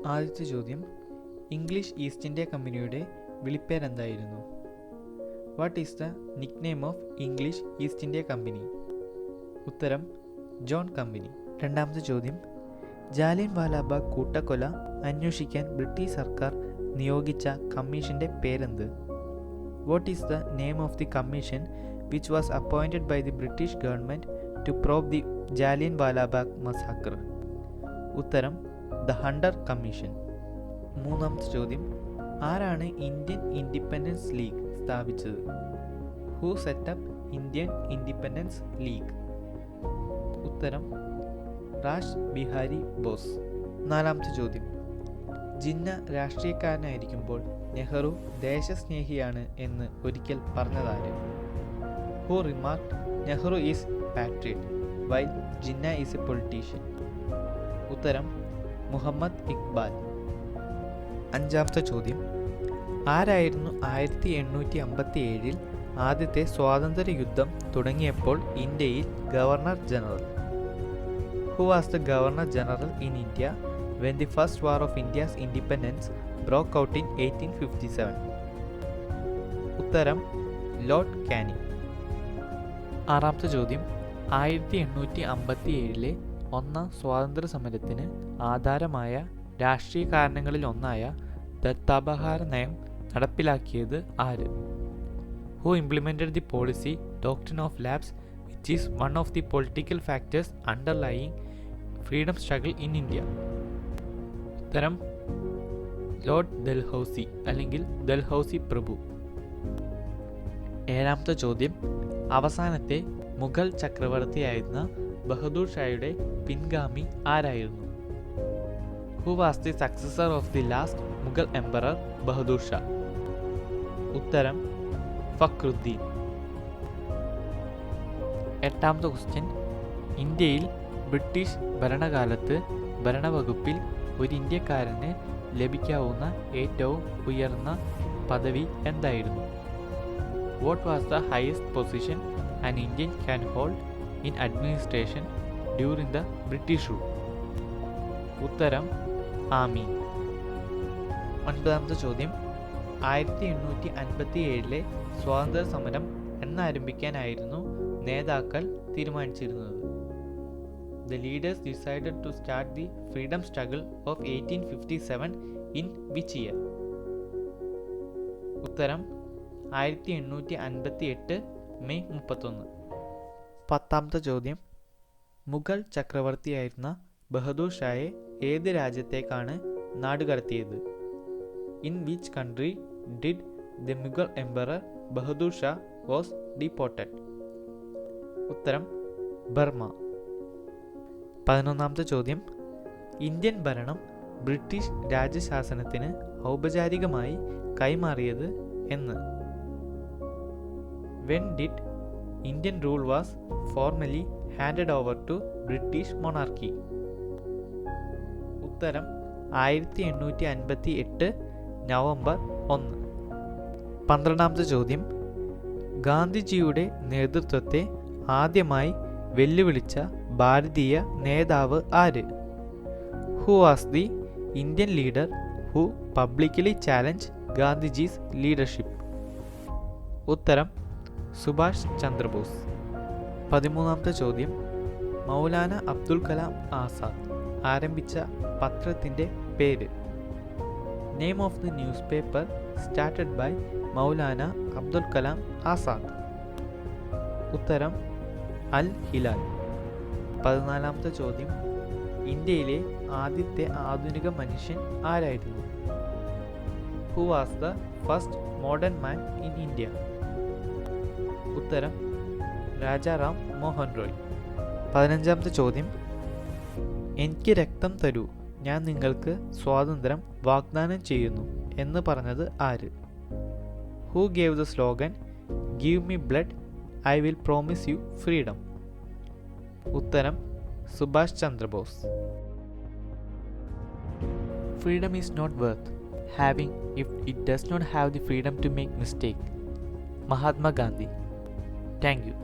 ആദ്യത്തെ ചോദ്യം, English East India കമ്പനിയുടെ വിളിപ്പേരെന്തായിരുന്നു? What is the nickname of English East India company? ഉത്തരം, ജോൺ കമ്പനി. രണ്ടാമത്തെ ചോദ്യം, ജാലിയൻ വാലാബാഗ് കൂട്ടക്കൊല അന്വേഷിക്കാൻ ബ്രിട്ടീഷ് സർക്കാർ നിയോഗിച്ച കമ്മീഷന്റെ പേരെന്ത്? What is the name of the commission which was appointed by the British government to probe the Jallian Walabagh massacre? ഉത്തരം, ദ ഹണ്ടർ കമ്മീഷൻ. മൂന്നാമത്തെ ചോദ്യം, ആരാണ് ഇന്ത്യൻ ഇൻഡിപെൻഡൻസ് ലീഗ് സ്ഥാപിച്ചത്? Who set up Indian independence league? ഉത്തരം, റാഷ് ബിഹാരി ബോസ്. നാലാമത്തെ ചോദ്യം, ജിന്ന രാഷ്ട്രീയക്കാരനായിരിക്കുമ്പോൾ നെഹ്റു ദേശസ്നേഹിയാണ് എന്ന് ഒരിക്കൽ പറഞ്ഞതാര്? Who remarked Nehru is patriot while Jinnah is a politician? ഉത്തരം, മുഹമ്മദ് ഇക്ബാൽ. അഞ്ചാമത്തെ ചോദ്യം, ആരായിരുന്നു 1857 ആദ്യത്തെ സ്വാതന്ത്ര്യ യുദ്ധം തുടങ്ങിയപ്പോൾ ഇന്ത്യയിൽ governor general? Who was the Governor General in India when the First War of India's Independence broke out in 1857? ഉത്തരം, ലോർഡ് കാനിങ്. ആറാമത്തെ ചോദ്യം, 1857 ഒന്നാം സ്വാതന്ത്ര്യ സമരത്തിന് ആധാരമായ രാഷ്ട്രീയ കാരണങ്ങളിൽ ഒന്നായ ദത്താപഹാര നയം നടപ്പിലാക്കിയത് ആര്? Who implemented the policy doctrine of lapse, which is one of the political factors underlying freedom struggle in India? ഉത്തരം, ലോർഡ് ഡൽഹൌസി അല്ലെങ്കിൽ ഡൽഹൌസി പ്രഭു. ഏഴാമത്തെ ചോദ്യം, അവസാനത്തെ മുഗൾ ചക്രവർത്തിയായിരുന്ന ബഹദൂർ ഷായുടെ പിൻഗാമി ആരായിരുന്നു? Who was the successor of the last Mughal emperor Bahadur Shah? ഉത്തരം, ഫക്രുദ്ദീൻ. എട്ടാമത്തെ ക്വസ്റ്റ്യൻ, ഇന്ത്യയിൽ ബ്രിട്ടീഷ് ഭരണകാലത്ത് ഭരണവകുപ്പിൽ ഒരു ഇന്ത്യക്കാരന് ലഭിക്കാവുന്ന ഏറ്റവും ഉയർന്ന പദവി എന്തായിരുന്നു? What was the highest position an Indian can hold in administration during the British rule? ഉത്തരം, ആമീൻ. ഒൻപതാമത്തെ ചോദ്യം, 1857 സ്വാതന്ത്ര്യ സമരം എന്നാരംഭിക്കാനായിരുന്നു നേതാക്കൾ തീരുമാനിച്ചിരുന്നത്? The leaders decided to start the freedom struggle of 1857 in which year? ഉത്തരം, 1858 മെയ് 31. പത്താമത്തെ ചോദ്യം, മുഗൾ ചക്രവർത്തിയായിരുന്ന ബഹദൂർ ഷായെ ഏത് രാജ്യത്തേക്കാണ് നാടുകടത്തിയത്? In which country did the Mughal emperor Bahadur Shah was deported? ഉത്തരം, ബർമ. 11ാമത്തെ ചോദ്യം, ഇന്ത്യൻ ഭരണം ബ്രിട്ടീഷ് രാജശാസനത്തിന് ഔപചാരികമായി കൈമാറിയത് എന്ന്? When did Indian rule was formally handed over to British monarchy? ഉത്തരം, 1858 നവംബർ 1. 12ാമത്തെ ചോദ്യം, ഗാന്ധിജിയുടെ നേതൃത്വത്തെ ആദ്യമായി വെല്ലുവിളിച്ച ഭാരതീയ നേതാവ് ആര്? Who was the Indian leader who publicly challenged Gandhiji's leadership? ഉത്തരം, സുഭാഷ് ചന്ദ്രബോസ്. 13ാമത്തെ ചോദ്യം, മൗലാന അബ്ദുൽ കലാം ആസാദ് ആരംഭിച്ച പത്രത്തിൻ്റെ പേര്? Name of the newspaper started by Maulana Abdul Kalam Azad? ഉത്തരം, അൽ ഹിലാൽ. 14ാമത്തെ ചോദ്യം, ഇന്ത്യയിലെ ആദ്യത്തെ ആധുനിക മനുഷ്യൻ ആരായിരുന്നു? Who was the first modern man in India? ഉത്തരം, രാജാറാം മോഹൻ റോയ്. 15ാമത്തെ ചോദ്യം, എനിക്ക് രക്തം തരൂ, ഞാൻ നിങ്ങൾക്ക് സ്വാതന്ത്ര്യം വാഗ്ദാനം ചെയ്യുന്നു എന്ന് പറഞ്ഞത് ആര്? Who gave the slogan "Give me blood, I will promise you freedom"? ഉത്തരം, Subhash Chandrabose. Freedom is not worth having if it does not have the freedom to make mistake. Mahatma Gandhi. Thank you.